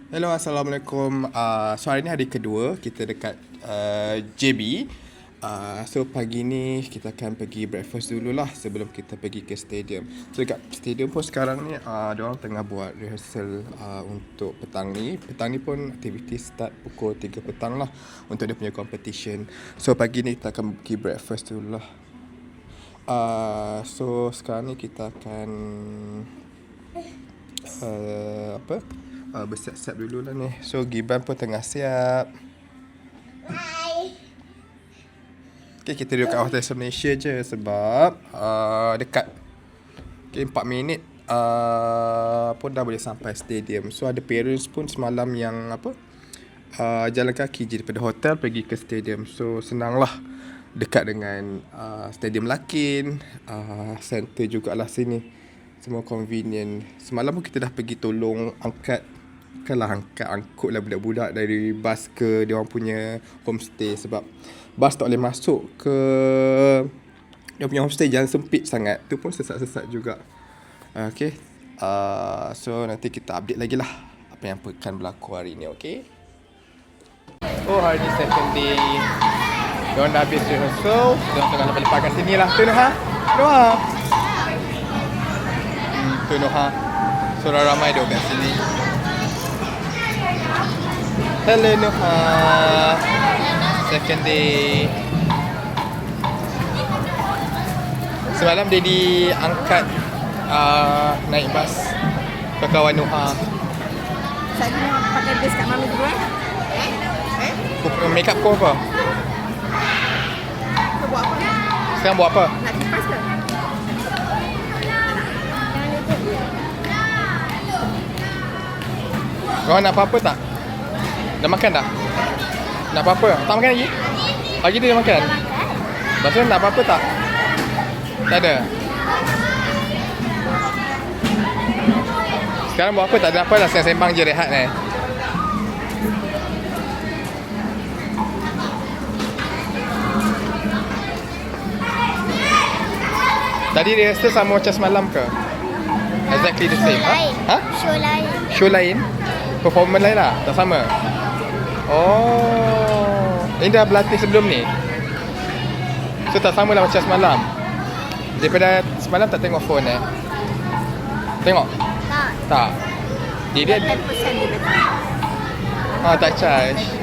Hello, Assalamualaikum. So hari ni hari kedua kita dekat JB. So pagi ni kita akan pergi breakfast dululah sebelum kita pergi ke stadium. So dekat stadium pun sekarang ni diorang tengah buat rehearsal untuk petang ni. Petang ni pun aktiviti start pukul 3 petang lah untuk dia punya competition. So pagi ni kita akan pergi breakfast dululah. So sekarang ni kita akan bersiap-siap dulu lah ni. So Giban pun tengah siap. Okay, kita duduk kat Hotel Malaysia je sebab dekat 4 minit pun dah boleh sampai stadium. So ada parents pun semalam yang jalan kaki je daripada hotel pergi ke stadium. So senang lah, dekat dengan stadium Lakin, center jugalah sini, semua convenient. Semalam pun kita dah pergi tolong angkut lah budak-budak dari bas ke dia orang punya homestay sebab bas tak boleh masuk ke dia punya homestay, jalan sempit sangat. Tu pun sesat-sesat juga. Okay, so nanti kita update lagi lah apa yang akan berlaku hari ni. Okay, oh hari ni second day, diorang dah habis rehearsal, diorang tengah lepas-lepas kat sini lah. Tu Noha, tu Noha. So ramai dia kat sini. Hello Noha. Second day. Semalam dia diangkat naik bas ke kawan Noha. Saya nak pakai dress kat mami dulu Make up kau apa? Kau buat apa? Sekarang buat apa? Nak kipas ke? Kau nak apa-apa tak? Dah makan tak? Nak apa-apa? Tak makan lagi? Pagi dia dah makan? Lepas tu nak apa-apa tak? Tak ada? Sekarang buat apa? Tak ada apa lah, sembang je, rehat ni. Tadi rehearsal sama macam semalam ke? Exactly the same? Ha? Show lain. Show lain? Performance lain lah? Tak sama? Oh, ini dah berlatih sebelum ni? So tak sama lah macam semalam? Daripada semalam tak tengok phone Tengok? Tak. Tak? Dia 10% dia betul. tak charge.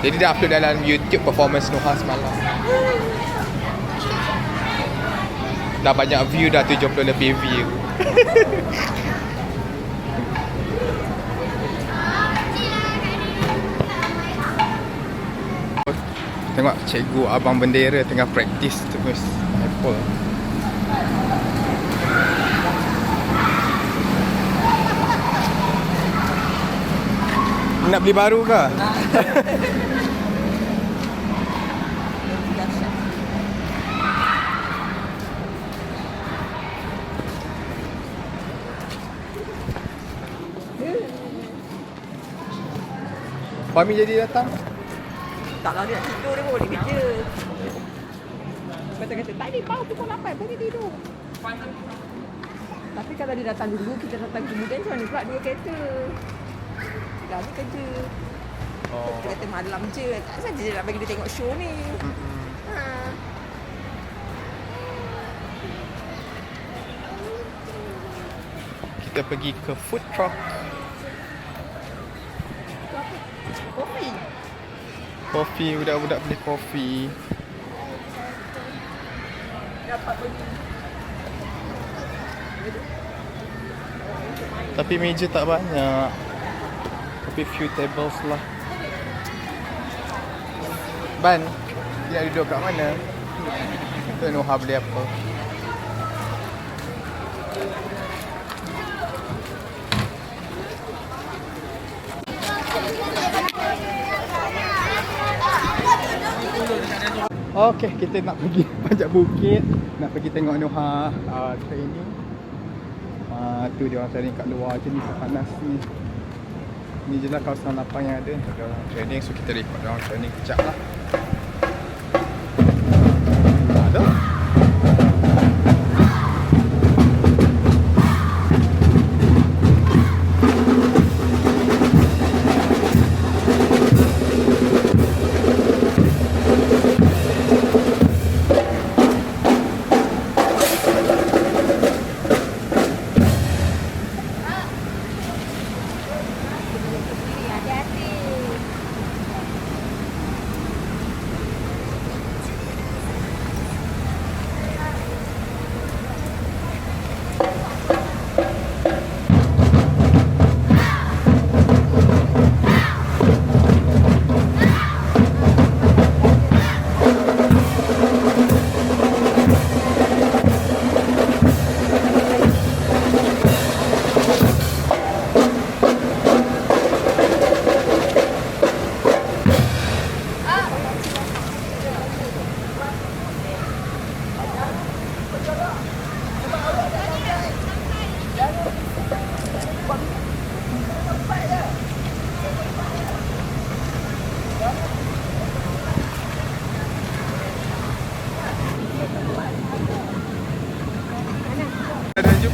Jadi dia upload dalam YouTube performance Noha semalam. Dah banyak view dah, 70 lebih view. Tengok cikgu abang bendera tengah praktis terus Apple. Nak beli baru ke? Fahmi jadi datang? Taklah dia nak tidur, dia boleh kerja. Kata-kata, tak ni bau pukul 8, boleh tidur. Tapi kalau dia datang dulu, kita datang kemudian macam mana pula 2 kereta. Dah ni kerja. Kita kata malam je, tak saja dia nak bagi dia tengok show ni. Kita pergi ke food truck. Kopi. Kopi, budak-budak beli kopi. Dapat beli. Tapi meja tak banyak. Tapi few tables lah. Ban, dia nak duduk kat mana? Kita Noha beli apa? Okay, kita nak pergi Panjat Bukit. Nak pergi tengok Noha training. Tu dia orang training kat luar je ni, panas ni. Ni je lah kawasan lapang yang ada untuk dia orang training. So kita record dia orang training kejap lah. Ada?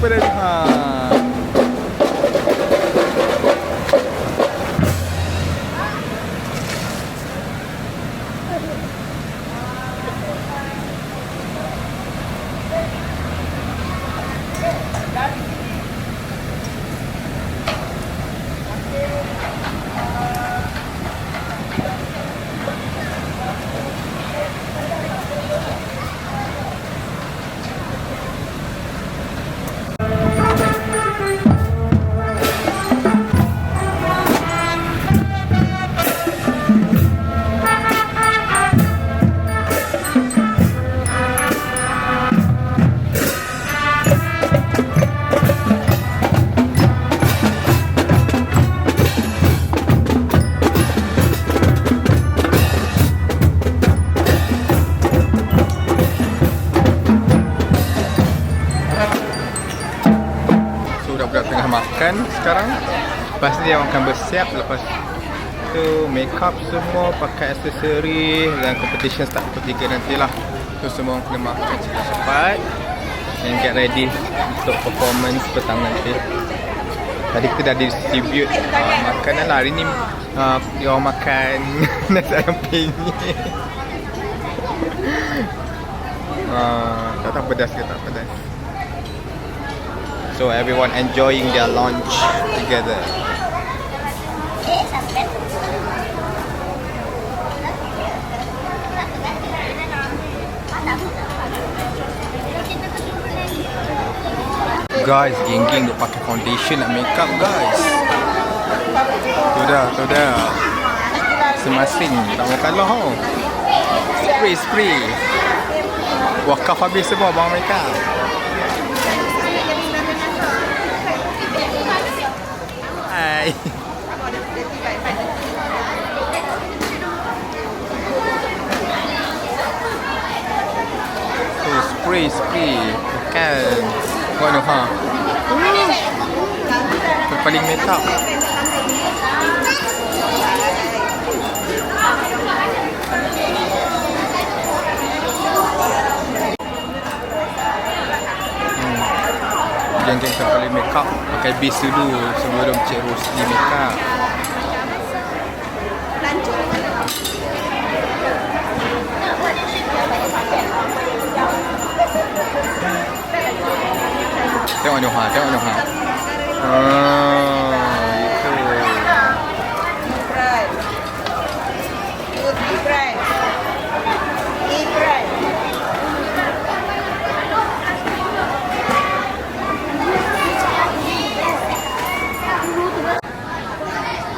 pada ha. Budak-budak tengah makan sekarang. Lepas ni dia akan bersiap. Lepas tu make up semua, pakai aksesori, dan competition start pukul 3 nantilah. So semua orang kena makan cepat-cepat and get ready untuk performance petang nanti. Tadi kita dah distribute makanan lah. Hari ni dia orang makan nasi ayam penyet. Tak pedas ke tak pedas. So everyone enjoying their lunch together. Guys, geng-geng duk pakai foundation nak make up guys. Tu dah. Masing-masing tak mau kalah oh. Spray. Wakaf habis semua bang make up. Hai. Oh, spray. Bukan. Buat no ha. Paling make up. Geng-geng paling make up pakai base dulu sebelum Cik Rosli make up. Tengok Noha. Itu.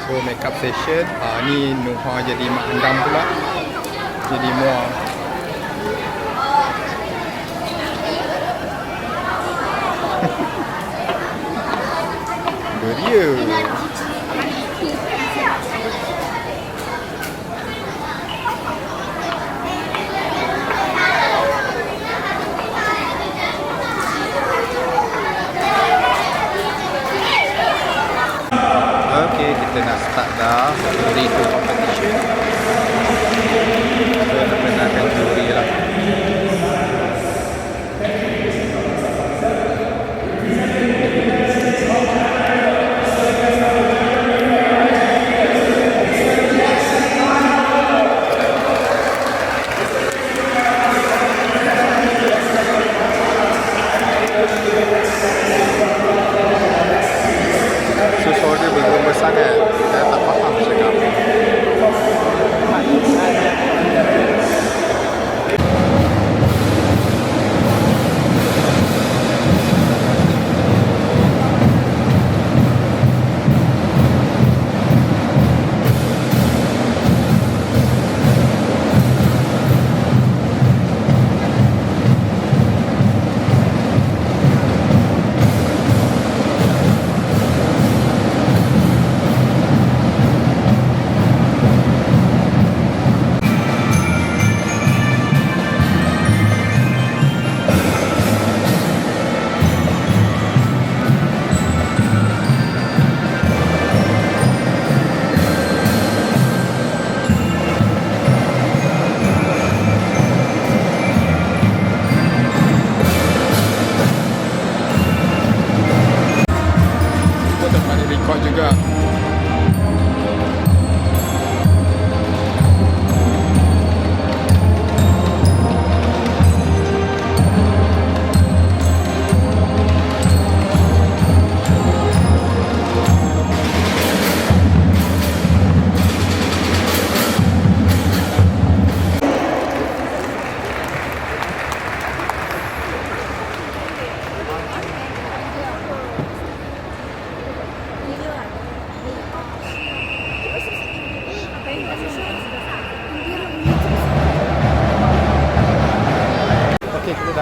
So makeup session. Ni Noha jadi mak andam pula. Jadi muar. Dia. Okay, kita nak start dah. Juri tu competition. So nak kenalkan juri lah. Suara bergema sangat. Saya tak faham cakap.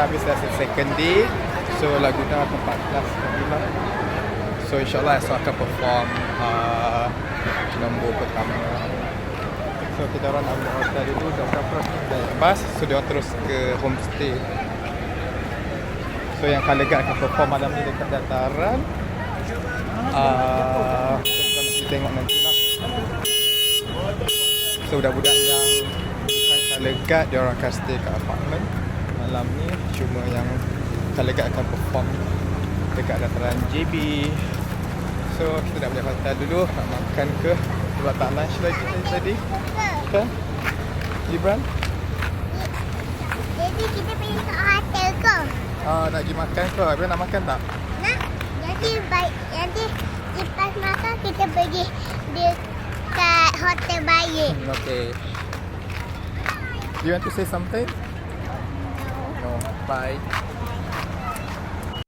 dah habis dah second day. So lagu dah ke-14 lagi lah. So insyaAllah esok akan perform nombor pertama. So kita orang nak ambil hotel dulu, dah terus naik bas. So dia orang terus ke homestay. So yang Colour Guard akan perform malam ni dekat dataran. Kita mesti tengok nanti lah. So budak-budak yang bukan Colour Guard, dia orang akan stay kat apartment malam ni. Cuma yang Colour Guard akan perform dekat dataran JB. So kita nak balik hotel dulu. Nak makan ke? Sebab tak lunch lagi tadi. Kan? Gibran? Jadi kita pergi ke hotel ke? Nak pergi makan ke? Gibran nak makan tak? Nak? Nanti lepas makan kita pergi dekat hotel baik. Okay. You want to say something? No. Bye.